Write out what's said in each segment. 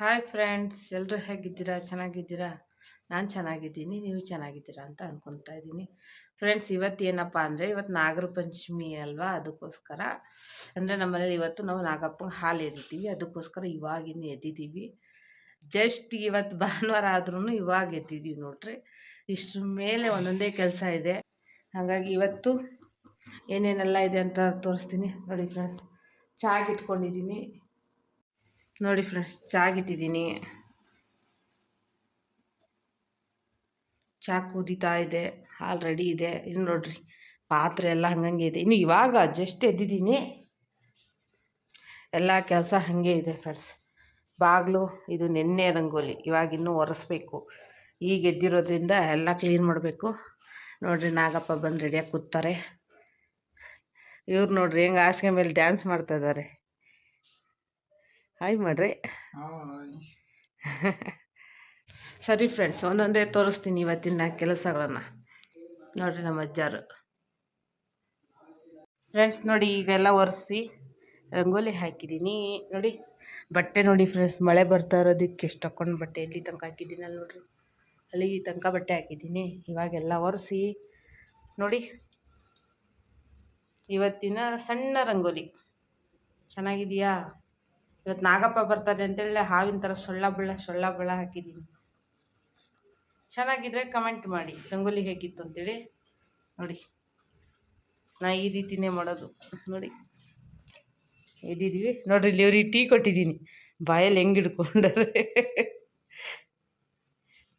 Hi friends, ಎಲ್ಲರೂ ಹೇಗಿದ್ದೀರಾ? ಚೆನ್ನಾಗಿದ್ದೀರಾ? ನಾನು ಚೆನ್ನಾಗಿದ್ದೀನಿ, ನೀವು ಚೆನ್ನಾಗಿದ್ದೀರಾ ಅಂತ ಅಂದ್ಕೊತಾ ಇದ್ದೀನಿ. ಫ್ರೆಂಡ್ಸ್, ಇವತ್ತು ಏನಪ್ಪ ಅಂದರೆ, ಇವತ್ತು ನಾಗರ ಪಂಚಮಿ ಅಲ್ವಾ, ಅದಕ್ಕೋಸ್ಕರ ಅಂದರೆ ನಮ್ಮ ಮನೇಲಿ ಇವತ್ತು ನಾವು ನಾಗಪ್ಪಂಗೆ ಹಾಲು ಎರಿತೀವಿ. ಅದಕ್ಕೋಸ್ಕರ ಇವಾಗಿನ್ನು ಎದ್ದಿದ್ದೀವಿ. ಜಸ್ಟ್ ಇವತ್ತು ಭಾನುವಾರ ಆದ್ರೂ ಇವಾಗ ಎದ್ದಿದ್ದೀವಿ ನೋಡ್ರಿ. ಇಷ್ಟ್ರ ಮೇಲೆ ಒಂದೊಂದೇ ಕೆಲಸ ಇದೆ. ಹಾಗಾಗಿ ಇವತ್ತು ಏನೇನೆಲ್ಲ ಇದೆ ಅಂತ ತೋರಿಸ್ತೀನಿ ನೋಡಿ ಫ್ರೆಂಡ್ಸ್. ಚಾಗೆ ಇಟ್ಕೊಂಡಿದ್ದೀನಿ ನೋಡಿ ಫ್ರೆಂಡ್ಸ್, ಚಾಗಿಟ್ಟಿದ್ದೀನಿ. ಚಾ ಕುದೀತಾ ಇದೆ, ಹಾಲು ರೆಡಿ ಇದೆ. ಇನ್ನು ನೋಡ್ರಿ, ಪಾತ್ರೆ ಎಲ್ಲ ಹಂಗಂಗೆ ಇದೆ. ಇನ್ನು ಇವಾಗ ಜಸ್ಟ್ ಎದ್ದಿದ್ದೀನಿ, ಎಲ್ಲ ಕೆಲಸ ಹಾಗೆ ಇದೆ ಫ್ರೆಂಡ್ಸ್. ಬಾಗಿಲು ಇದು ನೆನ್ನೆ ರಂಗೋಲಿ, ಇವಾಗಿನ್ನೂ ಒರೆಸ್ಬೇಕು. ಈಗ ಎದ್ದಿರೋದ್ರಿಂದ ಎಲ್ಲ ಕ್ಲೀನ್ ಮಾಡಬೇಕು. ನೋಡ್ರಿ, ನಾಗಪ್ಪ ಬಂದು ರೆಡಿಯಾಗಿ ಕೂತಾರೆ. ಇವ್ರು ನೋಡ್ರಿ ಹೆಂಗೆ ಹಾಸಿಗೆ ಮೇಲೆ ಡ್ಯಾನ್ಸ್ ಮಾಡ್ತಾಯಿದ್ದಾರೆ. ಹಾಯ್ ಮಾಡ್ರಿ. ಸರಿ ಫ್ರೆಂಡ್ಸ್, ಒಂದೊಂದೇ ತೋರಿಸ್ತೀನಿ ಇವತ್ತಿನ ಕೆಲಸಗಳನ್ನು. ನೋಡಿರಿ ನಮ್ಮ ಅಜ್ಜಾರು. ಫ್ರೆಂಡ್ಸ್ ನೋಡಿ, ಈಗೆಲ್ಲ ಒರೆಸಿ ರಂಗೋಲಿ ಹಾಕಿದ್ದೀನಿ ನೋಡಿ. ಬಟ್ಟೆ ನೋಡಿ ಫ್ರೆಂಡ್ಸ್, ಮಳೆ ಬರ್ತಾ ಇರೋದಕ್ಕೆ ಎಷ್ಟು ಹಾಕೊಂಡು ಬಟ್ಟೆ ಎಲ್ಲಿ ತನಕ ಹಾಕಿದ್ದೀನಿ ಅಲ್ಲಿ ನೋಡಿರಿ, ಅಲ್ಲಿ ತನಕ ಬಟ್ಟೆ ಹಾಕಿದ್ದೀನಿ. ಇವಾಗೆಲ್ಲ ಒರೆಸಿ ನೋಡಿ, ಇವತ್ತಿನ ಸಣ್ಣ ರಂಗೋಲಿ ಚೆನ್ನಾಗಿದೆಯಾ? ಇವತ್ತು ನಾಗಪ್ಪ ಬರ್ತಾರೆ ಅಂತೇಳಿ ಹಾವಿನ ಥರ ಸೊಳ್ಳ ಬಳ್ಳ ಹಾಕಿದ್ದೀನಿ. ಚೆನ್ನಾಗಿದ್ರೆ ಕಮೆಂಟ್ ಮಾಡಿ ರಂಗೋಲಿ ಹೇಗಿತ್ತು ಅಂತೇಳಿ. ನೋಡಿ, ನಾ ಈ ರೀತಿಯೇ ಮಾಡೋದು. ನೋಡಿ, ಎದ್ದಿದ್ದೀವಿ ನೋಡ್ರಿ. ಇಲ್ಲಿ ಅವ್ರಿಗೆ ಟೀ ಕೊಟ್ಟಿದ್ದೀನಿ, ಬಾಯಲ್ಲಿ ಹೆಂಗೆ ಹಿಡ್ಕೊಂಡ್ರೆ.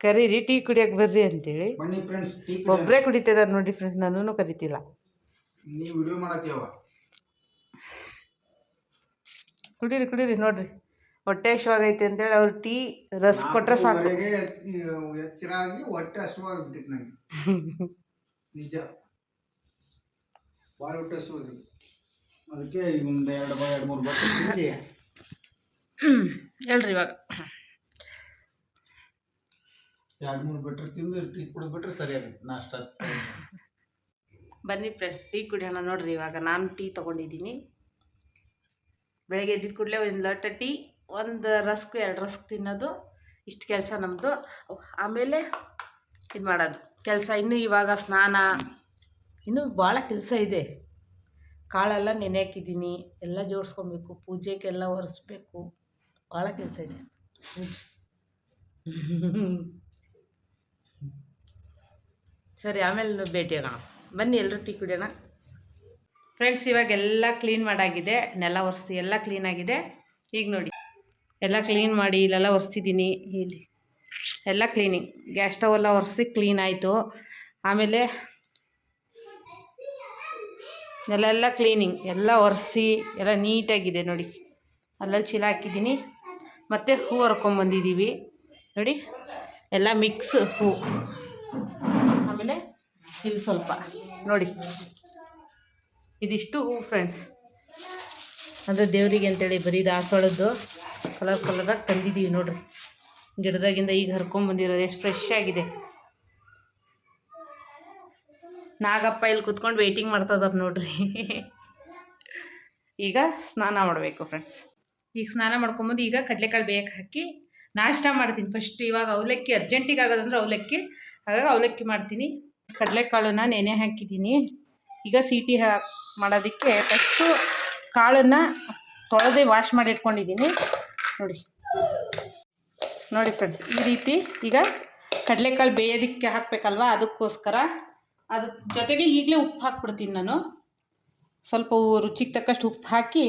ಕರೀರಿ, ಟೀ ಕುಡಿಯೋಕೆ ಬರ್ರಿ ಅಂತೇಳಿ. ಒಬ್ಬರೇ ಕುಡಿತಿದ್ದಾರೆ ನೋಡಿ ಫ್ರೆಂಡ್ಸ್, ನನ್ನೂ ಕರಿತಿಲ್ಲ. ಕುಡೀರಿ ನೋಡ್ರಿ, ಹೊಟ್ಟೆ ಹಶ್ವಾಗೈತೆ ಅಂತೇಳಿ ಅವ್ರು ಟೀ ರಸ್ ಕೊಟ್ರೆ ಸಾಕು. ಎಚ್ಚರಾಗಿ ಹೊಟ್ಟೆ ಹಸುವಾಗ್ಬಿಟ್ಟಿತ್ತು ನನಗೆ, ನಿಜ ಭಾಳ ಹೊಟ್ಟೆ ಹಸುವಾಗಿದೆ. ಅದಕ್ಕೆ ಒಂದು ಎರಡು ಮೂರು ಬಟ್ಟೆ ತಿಂದು ಹೇಳ್ರಿ. ಇವಾಗ 2-3 ಬಟ್ಟೆ ತಿಂದು ಟೀ ಕುಡಿದ್ಬಿಟ್ರೆ ಸರಿ ಆಗುತ್ತೆ ನಾಷ್ಟ. ಬನ್ನಿ ಫ್ರೆಂಡ್ಸ್, ಟೀ ಕುಡಿಯೋಣ. ನೋಡ್ರಿ, ಇವಾಗ ನಾನು ಟೀ ತೊಗೊಂಡಿದ್ದೀನಿ. ಬೆಳಗ್ಗೆ ಎದ್ದಿದ ಕೂಡಲೇ ಒಂದು ಲೋಟ ಟೀ, ಒಂದು ರಸ್ಕು 2 ರಸ್ಕ್ ತಿನ್ನೋದು, ಇಷ್ಟು ಕೆಲಸ ನಮ್ಮದು. ಆಮೇಲೆ ಇದು ಮಾಡೋದು ಕೆಲಸ. ಇನ್ನೂ ಇವಾಗ ಸ್ನಾನ, ಇನ್ನೂ ಭಾಳ ಕೆಲಸ ಇದೆ. ಕಾಳೆಲ್ಲ ನೆನೆ ಹಾಕಿದ್ದೀನಿ, ಎಲ್ಲ ಜೋಡಿಸ್ಕೊಬೇಕು, ಪೂಜೆಗೆಲ್ಲ ಒರೆಸ್ಬೇಕು, ಭಾಳ ಕೆಲಸ ಇದೆ. ಸರಿ, ಆಮೇಲೆ ಭೇಟಿ ಆಗೋಣ. ಬನ್ನಿ ಎಲ್ಲರೂ ಟೀ ಕುಡಿಯೋಣ. ಫ್ರೆಂಡ್ಸ್, ಇವಾಗೆಲ್ಲ ಕ್ಲೀನ್ ಮಾಡಾಗಿದೆ, ನೆಲ ಒರೆಸಿ ಎಲ್ಲ ಕ್ಲೀನಾಗಿದೆ. ಈಗ ನೋಡಿ, ಎಲ್ಲ ಕ್ಲೀನ್ ಮಾಡಿ ಇಲ್ಲೆಲ್ಲ ಒರೆಸಿದ್ದೀನಿ. ಇಲ್ಲಿ ಎಲ್ಲ ಕ್ಲೀನಿಂಗ್, ಗ್ಯಾಸ್ ಸ್ಟವ್ ಎಲ್ಲ ಒರೆಸಿ ಕ್ಲೀನ್ ಆಯಿತು. ಆಮೇಲೆ ಎಲ್ಲ ಕ್ಲೀನಿಂಗ್ ಎಲ್ಲ ಒರೆಸಿ ಎಲ್ಲ ನೀಟಾಗಿದೆ ನೋಡಿ. ಅಲ್ಲಲ್ಲಿ ಚೀಲ ಹಾಕಿದ್ದೀನಿ, ಮತ್ತು ಹೂ ಹರ್ಕೊಂಬಂದಿದ್ದೀವಿ ನೋಡಿ. ಎಲ್ಲ ಮಿಕ್ಸ್ ಹೂ. ಆಮೇಲೆ ಇಲ್ಲಿ ಸ್ವಲ್ಪ ನೋಡಿ, ಇದಿಷ್ಟು ಹೂ ಫ್ರೆಂಡ್ಸ್, ಅಂದರೆ ದೇವರಿಗೆ ಅಂತೇಳಿ ಬರೀ ದಾಸವಾಳದ್ದು ಕಲರಾಗಿ ತಂದಿದ್ದೀವಿ ನೋಡ್ರಿ. ಗಿಡದಾಗಿಂದ ಈಗ ಹರ್ಕೊಂಬಂದಿರೋದು, ಎಷ್ಟು ಫ್ರೆಶ್ ಆಗಿದೆ. ನಾಗಪ್ಪ ಇಲ್ಲಿ ಕುತ್ಕೊಂಡು ವೆಯ್ಟಿಂಗ್ ಮಾಡ್ತದಾರ ನೋಡ್ರಿ. ಈಗ ಸ್ನಾನ ಮಾಡಬೇಕು ಫ್ರೆಂಡ್ಸ್. ಈಗ ಸ್ನಾನ ಮಾಡ್ಕೊಂಬಂದು ಈಗ ಕಡಲೆಕಾಳು ಬೇಯಕ್ಕೆ ಹಾಕಿ ನಾಷ್ಟ ಮಾಡ್ತೀನಿ ಫಸ್ಟ್. ಇವಾಗ ಅವಲಕ್ಕಿ ಅರ್ಜೆಂಟಿಗೆ ಆಗೋದಂದ್ರೆ ಅವಲಕ್ಕಿ, ಹಾಗಾಗಿ ಅವಲಕ್ಕಿ ಮಾಡ್ತೀನಿ. ಕಡಲೆಕಾಳನ್ನ ನೆನೆ ಹಾಕಿದ್ದೀನಿ. ಈಗ ಸೀಟಿ ಮಾಡೋದಕ್ಕೆ ಫಸ್ಟು ಕಾಳನ್ನು ತೊಳೆದೇ ವಾಶ್ ಮಾಡಿ ಇಟ್ಕೊಂಡಿದ್ದೀನಿ ನೋಡಿ ಫ್ರೆಂಡ್ಸ್. ಈ ರೀತಿ ಈಗ ಕಡಲೆಕಾಳು ಬೇಯೋದಕ್ಕೆ ಹಾಕಬೇಕಲ್ವ, ಅದಕ್ಕೋಸ್ಕರ ಅದ್ರ ಜೊತೆಗೆ ಈಗಲೇ ಉಪ್ಪು ಹಾಕ್ಬಿಡ್ತೀನಿ ನಾನು. ಸ್ವಲ್ಪ ರುಚಿಗೆ ತಕ್ಕಷ್ಟು ಉಪ್ಪು ಹಾಕಿ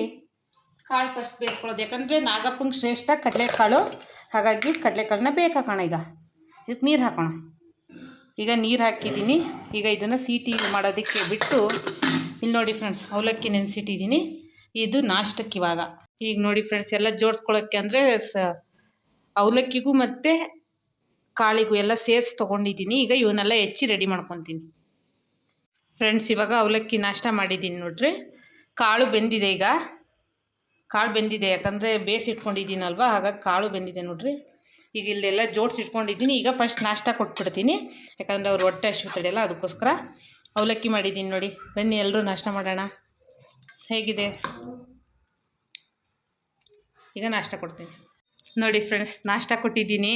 ಕಾಳು ಫಸ್ಟ್ ಬೇಯಿಸ್ಕೊಳ್ಳೋದು. ಯಾಕಂದರೆ ನಾಗಪ್ಪಂಗೆ ಶ್ರೇಷ್ಠ ಕಡಲೆಕಾಳು, ಹಾಗಾಗಿ ಕಡಲೆಕಾಳನ್ನ ಬೇಕಾಕೋಣ. ಈಗ ಇದಕ್ಕೆ ನೀರು ಹಾಕೋಣ. ಈಗ ನೀರು ಹಾಕಿದ್ದೀನಿ. ಈಗ ಇದನ್ನು ಸೀಟಿ ಮಾಡೋದಕ್ಕೆ ಬಿಟ್ಟು, ಇಲ್ಲಿ ನೋಡಿ ಫ್ರೆಂಡ್ಸ್, ಅವಲಕ್ಕಿ ನೆನೆಸಿಟ್ಟಿದ್ದೀನಿ. ಇದು ನಾಷ್ಟಕ್ಕೆ ಇವಾಗ. ಈಗ ನೋಡಿ ಫ್ರೆಂಡ್ಸ್, ಎಲ್ಲ ಜೋಡಿಸ್ಕೊಳ್ಳೋಕ್ಕೆ ಅಂದರೆ ಅವಲಕ್ಕಿಗೂ ಮತ್ತು ಕಾಳಿಗೂ ಎಲ್ಲ ಸೇರಿಸಿ ತೊಗೊಂಡಿದ್ದೀನಿ. ಈಗ ಇವನ್ನೆಲ್ಲ ಹೆಚ್ಚಿ ರೆಡಿ ಮಾಡ್ಕೊತೀನಿ ಫ್ರೆಂಡ್ಸ್. ಇವಾಗ ಅವಲಕ್ಕಿ ನಾಷ್ಟ ಮಾಡಿದ್ದೀನಿ ನೋಡ್ರಿ. ಕಾಳು ಬೆಂದಿದೆ. ಈಗ ಕಾಳು ಬೆಂದಿದೆ, ಯಾಕಂದರೆ ಬೇಯಿಸಿಟ್ಕೊಂಡಿದ್ದೀನಲ್ವ, ಹಾಗಾಗಿ ಕಾಳು ಬೆಂದಿದೆ ನೋಡ್ರಿ. ಈಗ ಇಲ್ಲೆಲ್ಲ ಜೋಡಿಸಿಟ್ಕೊಂಡಿದ್ದೀನಿ. ಈಗ ಫಸ್ಟ್ ನಾಷ್ಟ ಕೊಟ್ಬಿಡ್ತೀನಿ, ಯಾಕಂದರೆ ಅವ್ರು ಹೊಟ್ಟೆ ಹಸಿವು ತಡೆಯಲ್ಲ, ಅದಕ್ಕೋಸ್ಕರ ಅವಲಕ್ಕಿ ಮಾಡಿದ್ದೀನಿ ನೋಡಿ. ಬನ್ನಿ ಎಲ್ಲರೂ ನಾಷ್ಟ ಮಾಡೋಣ. ಹೇಗಿದೆ? ಈಗ ನಾಷ್ಟ ಕೊಡ್ತೀನಿ ನೋಡಿ ಫ್ರೆಂಡ್ಸ್, ನಾಷ್ಟ ಕೊಟ್ಟಿದ್ದೀನಿ.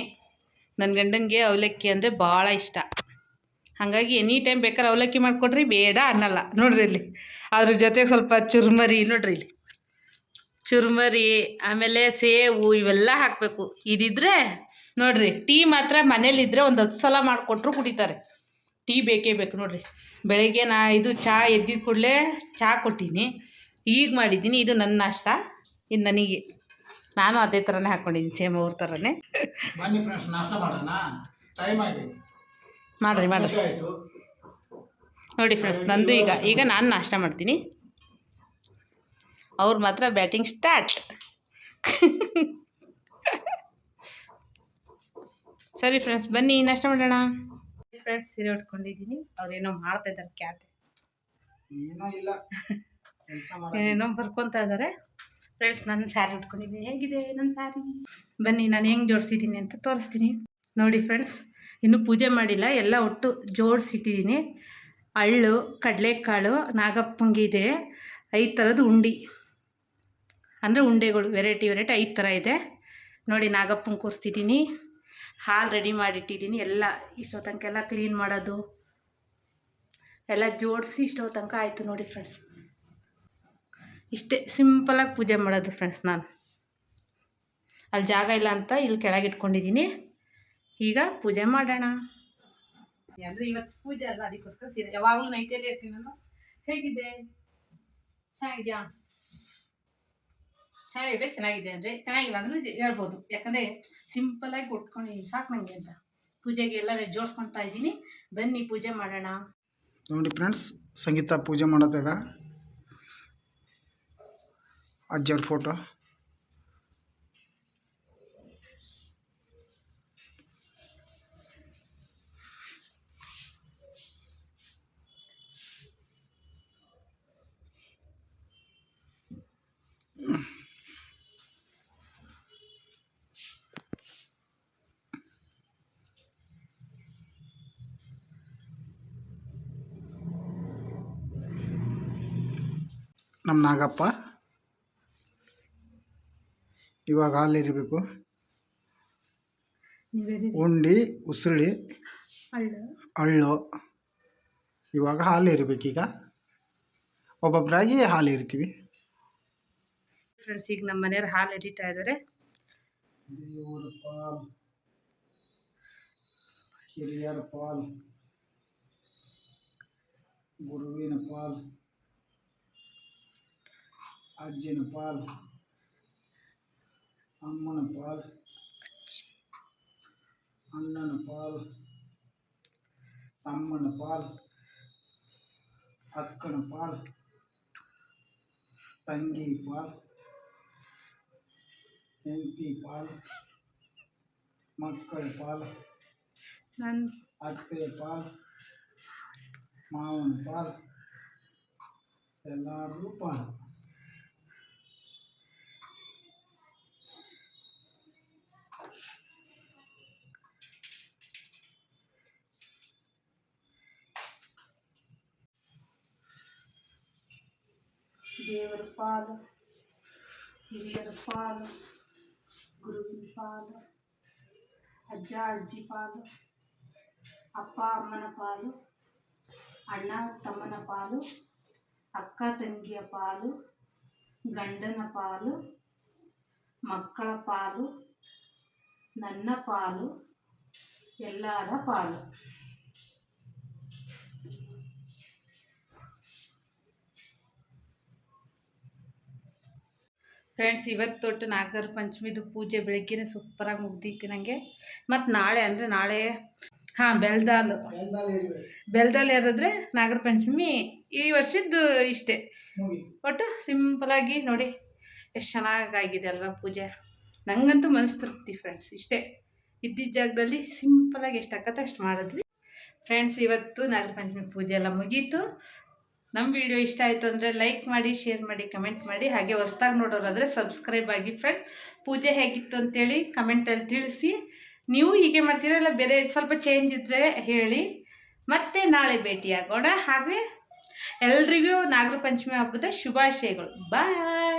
ನನ್ನ ಗಂಡಂಗೆ ಅವಲಕ್ಕಿ ಅಂದರೆ ಭಾಳ ಇಷ್ಟ. ಹಾಗಾಗಿ ಎನಿ ಟೈಮ್ ಬೇಕಾದ್ರೆ ಅವಲಕ್ಕಿ ಮಾಡಿಕೊಡ್ರಿ ಬೇಡ ಅನ್ನಲ್ಲ. ನೋಡ್ರಿ ಇಲ್ಲಿ ಅದ್ರ ಜೊತೆಗೆ ಸ್ವಲ್ಪ ಚುರ್ಮರಿ, ನೋಡ್ರಿ ಇಲ್ಲಿ ಚುರ್ಮರಿ, ಆಮೇಲೆ ಸೇವು ಇವೆಲ್ಲ ಹಾಕಬೇಕು. ಇದಿದ್ರೆ ನೋಡ್ರಿ, ಟೀ ಮಾತ್ರ ಮನೇಲಿದ್ದರೆ ಒಂದು 10 ಸಲ ಮಾಡಿಕೊಟ್ರು ಕುಡಿತಾರೆ. ಟೀ ಬೇಕೇ ಬೇಕು. ನೋಡ್ರಿ, ಬೆಳಗ್ಗೆ ಇದು ಚಹಾ ಎದ್ದಿದ ಕೂಡಲೇ ಚಹಾ ಕೊಟ್ಟೀನಿ, ಈಗ ಮಾಡಿದ್ದೀನಿ. ಇದು ನನ್ನ ನಾಷ್ಟ. ಇದು ನನಗೆ, ನಾನು ಅದೇ ಥರನೇ ಹಾಕ್ಕೊಂಡಿದ್ದೀನಿ, ಸೇಮ್ ಅವ್ರ ಥರನೇ. ಬನ್ನಿ ಫ್ರೆಂಡ್ಸ್, ನಾಷ್ಟ ಮಾಡೋಣ. ಟೈಮ್ ಆಗಿದೆ, ಮಾಡಿರಿ ಆಯಿತು. ನೋಡಿ ಫ್ರೆಂಡ್ಸ್, ನಂದು ಈಗ ನಾನು ನಾಷ್ಟ ಮಾಡ್ತೀನಿ. ಅವ್ರು ಮಾತ್ರ ಬ್ಯಾಟಿಂಗ್ ಸ್ಟಾರ್ಟ್. ಸರಿ ಫ್ರೆಂಡ್ಸ್, ಬನ್ನಿ ನಾಷ್ಟ ಮಾಡೋಣ. ಫ್ರೆಂಡ್ಸ್, ಸೀರೆ ಉಟ್ಕೊಂಡಿದ್ದೀನಿ. ಅವ್ರೇನೋ ಮಾಡ್ತಾ ಇದ್ದಾರೆ, ಕ್ಯಾತೆ ಏನೋ ಇಲ್ಲ, ಏನೇನೋ ಬರ್ಕೊತಾ ಇದ್ದಾರೆ. ಫ್ರೆಂಡ್ಸ್, ನನ್ನ ಸ್ಯಾರಿ ಉಟ್ಕೊಂಡಿದ್ದೀನಿ. ಹೇಗಿದೆ ನನ್ನ ಸ್ಯಾರಿ? ಬನ್ನಿ ನಾನು ಹೆಂಗೆ ಜೋಡಿಸಿದ್ದೀನಿ ಅಂತ ತೋರಿಸ್ತೀನಿ. ನೋಡಿ ಫ್ರೆಂಡ್ಸ್, ಇನ್ನೂ ಪೂಜೆ ಮಾಡಿಲ್ಲ, ಎಲ್ಲ ಒಟ್ಟು ಜೋಡಿಸಿಟ್ಟಿದ್ದೀನಿ. ಅಳ್ಳು, ಕಡಲೆಕಾಳು, ನಾಗಪ್ಪಂಗೆ ಇದೆ 5 ಥರದ ಉಂಡೆ, ಅಂದರೆ ಉಂಡೆಗಳು ವೆರೈಟಿ 5 ಥರ ಇದೆ. ನೋಡಿ, ನಾಗಪ್ಪಂಗೆ ಕೂರಿಸ್ತಿದ್ದೀನಿ. ಹಾಲು ರೆಡಿ ಮಾಡಿಟ್ಟಿದ್ದೀನಿ. ಎಲ್ಲ ಇಷ್ಟೋ ತನಕ ಎಲ್ಲ ಕ್ಲೀನ್ ಮಾಡೋದು ಎಲ್ಲ ಜೋಡಿಸಿ ಇಷ್ಟೋ ತನಕ ಆಯಿತು. ನೋಡಿ ಫ್ರೆಂಡ್ಸ್, ಇಷ್ಟೇ ಸಿಂಪಲಾಗಿ ಪೂಜೆ ಮಾಡೋದು ಫ್ರೆಂಡ್ಸ್. ನಾನು ಅಲ್ಲಿ ಜಾಗ ಇಲ್ಲ ಅಂತ ಇಲ್ಲಿ ಕೆಳಗೆ ಇಟ್ಕೊಂಡಿದ್ದೀನಿ. ಈಗ ಪೂಜೆ ಮಾಡೋಣ. ಅಂದರೆ ಇವತ್ತು ಪೂಜೆ ಅಲ್ಲ, ಅದಕ್ಕೋಸ್ಕರ ಸೀರೆ. ಯಾವಾಗಲೂ ನೈಟಲ್ಲಿ ಇರ್ತೀನಿ ನಾನು. ಹೇಗಿದೆ? ಚೆನ್ನಾಗಿದೆಯಾ? ಚೆನ್ನಾಗಿದ್ರೆ ಚೆನ್ನಾಗಿದೆ ಅಂದರೆ, ಚೆನ್ನಾಗಿಲ್ಲ ಅಂದರೂ ಹೇಳ್ಬೋದು. ಯಾಕಂದರೆ ಸಿಂಪಲಾಗಿ ಉಟ್ಕೊಂಡಿದ್ದೀನಿ, ಸಾಕು ನನಗೆ ಅಂತ. ಪೂಜೆಗೆ ಎಲ್ಲ ಜೋಡಿಸ್ಕೊಳ್ತಾ ಇದ್ದೀನಿ. ಬನ್ನಿ ಪೂಜೆ ಮಾಡೋಣ. ನೋಡಿ ಫ್ರೆಂಡ್ಸ್, ಸಂಗೀತ ಪೂಜೆ ಮಾಡತ್ತದ. ಅಜ್ಜರ ಫೋಟೋ. ನಮ್ಮ ನಾಗಪ್ಪ ಇವಾಗ ಹಾಲಿರಬೇಕು. ಉಂಡಿ, ಉಸುಳಿ, ಹಳ್ಳು. ಇವಾಗ ಹಾಲು ಇರಬೇಕೀಗ. ಒಬ್ಬೊಬ್ಬರಾಗಿ ಹಾಲು ಇರ್ತೀವಿ. ಫ್ರೆಂಡ್ಸ್, ಈಗ ನಮ್ಮ ಮನೆಯವ್ರು ಹಾಲು ಎರಿತಾ ಇದ್ದಾರೆ. ದೇವರ ಪಾಲ್, ಹಿರಿಯರ ಪಾಲ್, ಗುರುವಿನ ಪಾಲ್, ಅಜ್ಜಿನ ಪಾಲ್, ಅಮ್ಮನ ಪಾಲ್, ಅಣ್ಣನ ಪಾಲ್, ತಮ್ಮನ ಪಾಲ್, ಅಕ್ಕನ ಪಾಲ್, ತಂಗಿ ಪಾಲ್, ಹೆಂಡತಿ ಪಾಲ್, ಮಕ್ಕಳ ಪಾಲ್, ಅತ್ತೆ ಪಾಲ್, ಮಾವನ ಪಾಲ್, ಎಲ್ಲರೂ ಪಾಲ್. ದೇವರ ಪಾಲು, ಹಿರಿಯರ ಪಾಲು, ಗುರುವಿನ ಪಾಲು, ಅಜ್ಜ ಅಜ್ಜಿ ಪಾಲು, ಅಪ್ಪ ಅಮ್ಮನ ಪಾಲು, ಅಣ್ಣ ತಮ್ಮನ ಪಾಲು, ಅಕ್ಕ ತಂಗಿಯ ಪಾಲು, ಗಂಡನ ಪಾಲು, ಮಕ್ಕಳ ಪಾಲು, ನನ್ನ ಪಾಲು, ಎಲ್ಲರ ಪಾಲು. ಫ್ರೆಂಡ್ಸ್, ಇವತ್ತು ನಾಗರ ಪಂಚಮಿದು ಪೂಜೆ ಬೆಳಗ್ಗೆನೇ ಸೂಪರಾಗಿ ಮುಗ್ದೈತಿ ನನಗೆ. ಮತ್ತು ನಾಳೆ ಅಂದರೆ ನಾಳೆ ಬೆಲ್ದಾಲ್ ಏರಿದ್ರೆ ನಾಗರ ಪಂಚಮಿ ಈ ವರ್ಷದ್ದು ಇಷ್ಟೇ. ಒಟ್ಟು ಸಿಂಪಲಾಗಿ ನೋಡಿ ಎಷ್ಟು ಚೆನ್ನಾಗಾಗಿದೆ ಅಲ್ವಾ ಪೂಜೆ. ನನಗಂತೂ ಮನಸ್ಸು ತೃಪ್ತಿ ಫ್ರೆಂಡ್ಸ್. ಇಷ್ಟೇ ಇದ್ದಿದ್ದ ಜಾಗದಲ್ಲಿ ಸಿಂಪಲಾಗಿ ಎಷ್ಟು ಆಕತ್ತೆ ಅಷ್ಟು ಮಾಡಿದ್ವಿ ಫ್ರೆಂಡ್ಸ್. ಇವತ್ತು ನಾಗರ ಪಂಚಮಿ ಪೂಜೆ ಎಲ್ಲ ಮುಗೀತು. ನಮ್ಮ ವಿಡಿಯೋ ಇಷ್ಟ ಆಯಿತು ಅಂದರೆ ಲೈಕ್ ಮಾಡಿ, ಶೇರ್ ಮಾಡಿ, ಕಮೆಂಟ್ ಮಾಡಿ. ಹಾಗೆ ಹೊಸ್ದಾಗಿ ನೋಡೋರಾದರೆ ಸಬ್ಸ್ಕ್ರೈಬ್ ಆಗಿ ಫ್ರೆಂಡ್ಸ್. ಪೂಜೆ ಹೇಗಿತ್ತು ಅಂತೇಳಿ ಕಮೆಂಟಲ್ಲಿ ತಿಳಿಸಿ. ನೀವು ಹೀಗೆ ಮಾಡ್ತೀರಾ ಇಲ್ಲ ಬೇರೆ ಸ್ವಲ್ಪ ಚೇಂಜ್ ಇದ್ದರೆ ಹೇಳಿ. ಮತ್ತೆ ನಾಳೆ ಭೇಟಿಯಾಗೋಣ. ಹಾಗೆ ಎಲ್ರಿಗೂ ನಾಗರ ಪಂಚಮಿ ಹಬ್ಬದ ಶುಭಾಶಯಗಳು. ಬಾಯ್.